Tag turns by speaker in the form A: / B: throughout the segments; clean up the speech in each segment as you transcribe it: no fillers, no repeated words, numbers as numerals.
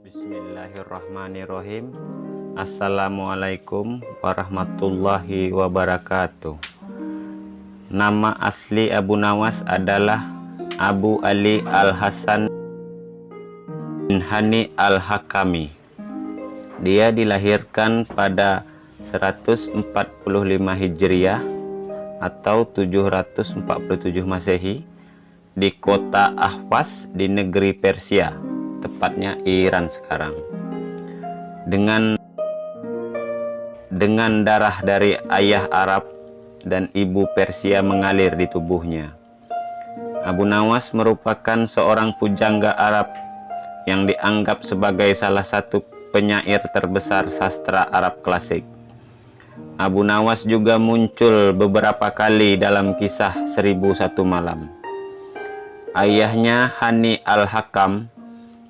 A: Bismillahirrahmanirrahim. Assalamualaikum warahmatullahi wabarakatuh. Nama asli Abu Nawas adalah Abu Ali Al-Hasan bin Hani Al-Hakami. Dia dilahirkan pada 145 Hijriah atau 747 Masehi di kota Ahwas di negeri Persia, tepatnya Iran sekarang. Dengan darah dari ayah Arab dan ibu Persia mengalir di tubuhnya. Abu Nawas merupakan seorang pujangga Arab yang dianggap sebagai salah satu penyair terbesar sastra Arab klasik. Abu Nawas juga muncul beberapa kali dalam kisah 1001 Malam. Ayahnya Hani Al-Hakam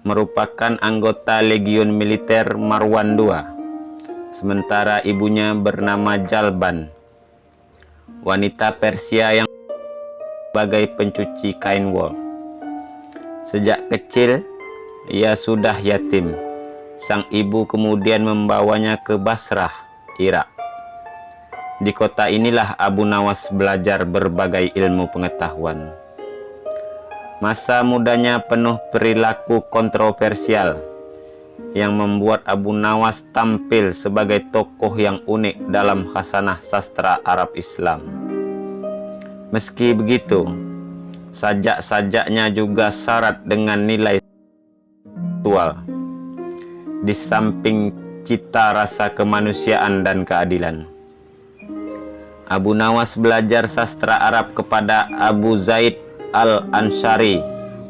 A: merupakan anggota legiun militer Marwan II, sementara ibunya bernama Jalban, wanita Persia yang sebagai pencuci kain wol. Sejak kecil ia sudah yatim. Sang ibu kemudian membawanya ke Basrah, Irak. Di kota inilah Abu Nawas belajar berbagai ilmu pengetahuan. Masa mudanya penuh perilaku kontroversial yang membuat Abu Nawas tampil sebagai tokoh yang unik dalam khasanah sastra Arab Islam. Meski begitu, sajak-sajaknya juga syarat dengan nilai spiritual, di samping cita rasa kemanusiaan dan keadilan. Abu Nawas belajar sastra Arab kepada Abu Zaid Al-Ansyari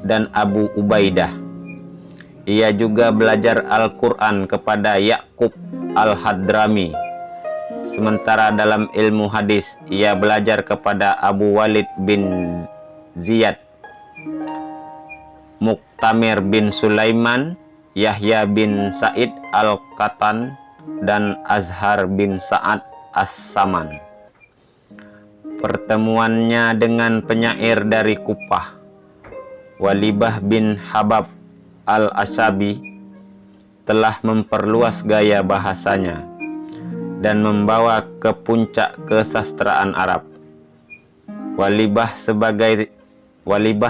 A: dan Abu Ubaidah. Ia juga belajar Al-Quran kepada Ya'qub Al-Hadrami. Sementara dalam ilmu hadis, ia belajar kepada Abu Walid bin Ziyad, Muqtamir bin Sulaiman, Yahya bin Sa'id Al-Qatan, dan Azhar bin Sa'ad As-Saman. Pertemuannya dengan penyair dari Kufah, Walibah bin Habab Al-Ashabi, telah memperluas gaya bahasanya dan membawa ke puncak kesastraan Arab. Walibah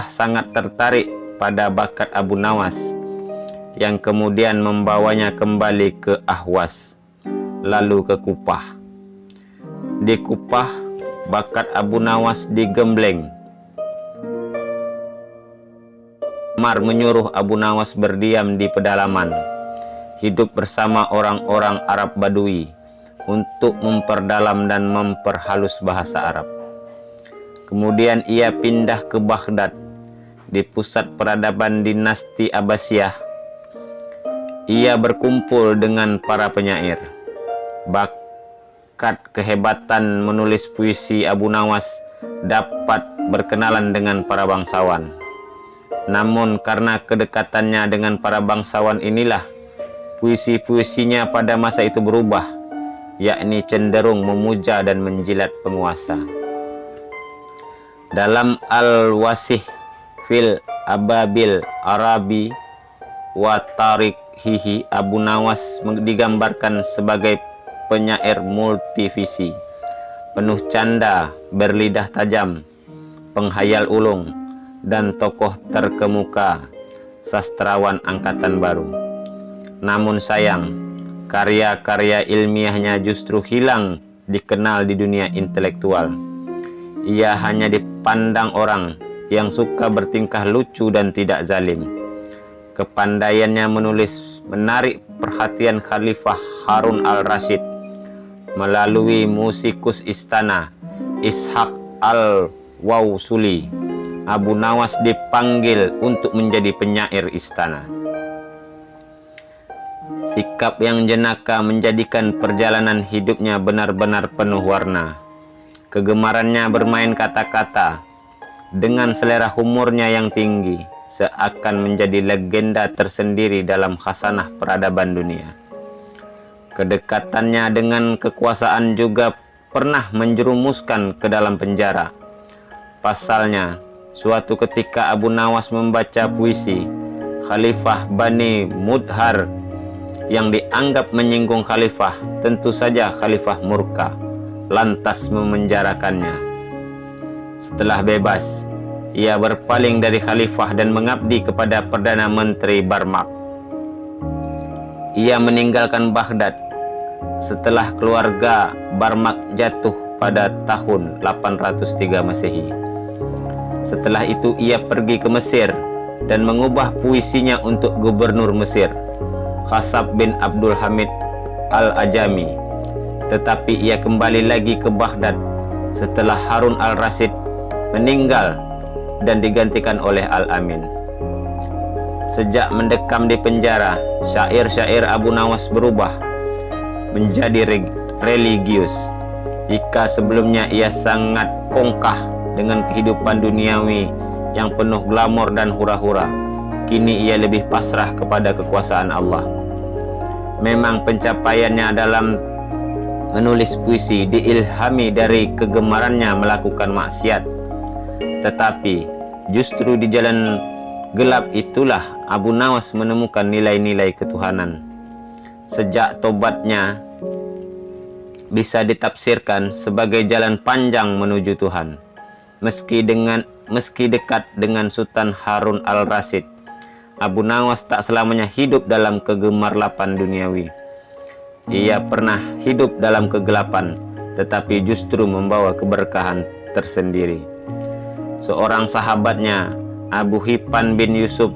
A: sangat tertarik pada bakat Abu Nawas yang kemudian membawanya kembali ke Ahwas, lalu ke Kufah. Di Kufah, bakat Abu Nawas digembleng. Umar menyuruh Abu Nawas berdiam di pedalaman, hidup bersama orang-orang Arab Badui untuk memperdalam dan memperhalus bahasa Arab. Kemudian ia pindah ke Baghdad, di pusat peradaban dinasti Abbasiyah. Ia berkumpul dengan para penyair. Kehebatan menulis puisi Abu Nawas dapat berkenalan dengan para bangsawan. Namun karena kedekatannya dengan para bangsawan inilah, puisi-puisinya pada masa itu berubah, yakni cenderung memuja dan menjilat penguasa. Dalam Al-Wasih fil Ababil Arabi wa Tarikhihi, Abu Nawas digambarkan sebagai penyair multivisi, penuh canda, berlidah tajam, penghayal ulung, dan tokoh terkemuka sastrawan angkatan baru. Namun sayang, karya-karya ilmiahnya justru hilang dikenal di dunia intelektual. Ia hanya dipandang orang yang suka bertingkah lucu dan tidak zalim. Kepandaiannya menulis menarik perhatian Khalifah Harun al-Rasyid melalui musikus istana Ishaq al-Wawsuli. Abu Nawas dipanggil untuk menjadi penyair istana. Sikap yang jenaka menjadikan perjalanan hidupnya benar-benar penuh warna. Kegemarannya bermain kata-kata dengan selera humornya yang tinggi seakan menjadi legenda tersendiri dalam khasanah peradaban dunia. Kedekatannya dengan kekuasaan juga pernah menjerumuskan ke dalam penjara. Pasalnya, suatu ketika Abu Nawas membaca puisi Khalifah Bani Mudhar yang dianggap menyinggung khalifah, tentu saja khalifah murka, lantas memenjarakannya. Setelah bebas, ia berpaling dari khalifah dan mengabdi kepada Perdana Menteri Barmak. Ia meninggalkan Baghdad setelah keluarga Barmak jatuh pada tahun 803 Masehi. Setelah itu ia pergi ke Mesir dan mengubah puisinya untuk gubernur Mesir, Khasab bin Abdul Hamid al-Ajami. Tetapi ia kembali lagi ke Baghdad setelah Harun al-Rasyid meninggal dan digantikan oleh Al-Amin. Sejak mendekam di penjara, syair-syair Abu Nawas berubah menjadi religius. Jika sebelumnya ia sangat kongkah dengan kehidupan duniawi yang penuh glamor dan hura-hura, kini ia lebih pasrah kepada kekuasaan Allah. Memang pencapaiannya dalam menulis puisi diilhami dari kegemarannya melakukan maksiat, tetapi justru di jalan gelap itulah Abu Nawas menemukan nilai-nilai ketuhanan. Sejak tobatnya bisa ditafsirkan sebagai jalan panjang menuju Tuhan. Meski dekat dengan Sultan Harun al-Rasyid, Abu Nawas tak selamanya hidup dalam kegemerlapan duniawi. Ia pernah hidup dalam kegelapan, tetapi justru membawa keberkahan tersendiri. Seorang sahabatnya, Abu Hifan bin Yusuf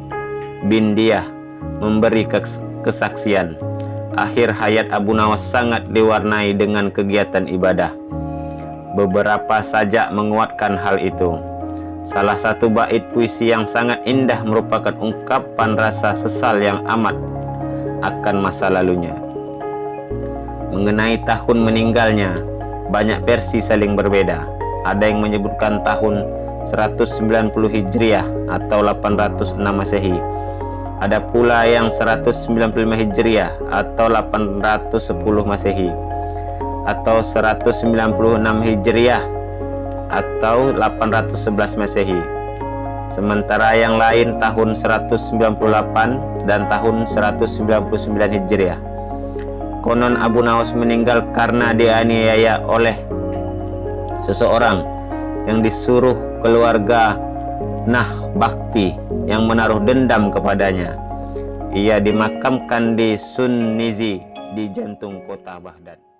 A: bin Diyah, memberi kesaksian. Akhir hayat Abu Nawas sangat diwarnai dengan kegiatan ibadah. Beberapa sajak menguatkan hal itu. Salah satu bait puisi yang sangat indah merupakan ungkapan rasa sesal yang amat akan masa lalunya. Mengenai tahun meninggalnya, banyak versi saling berbeda. Ada yang menyebutkan tahun 190 Hijriah atau 806 Masehi. Ada pula yang 195 Hijriah atau 810 Masehi, atau 196 Hijriah atau 811 Masehi. Sementara yang lain tahun 198 dan tahun 199 Hijriah. Konon Abu Nawas meninggal karena dianiaya oleh seseorang yang disuruh keluarga Nahbakti yang menaruh dendam kepadanya. Ia dimakamkan di Sunnizi di jantung kota Baghdad.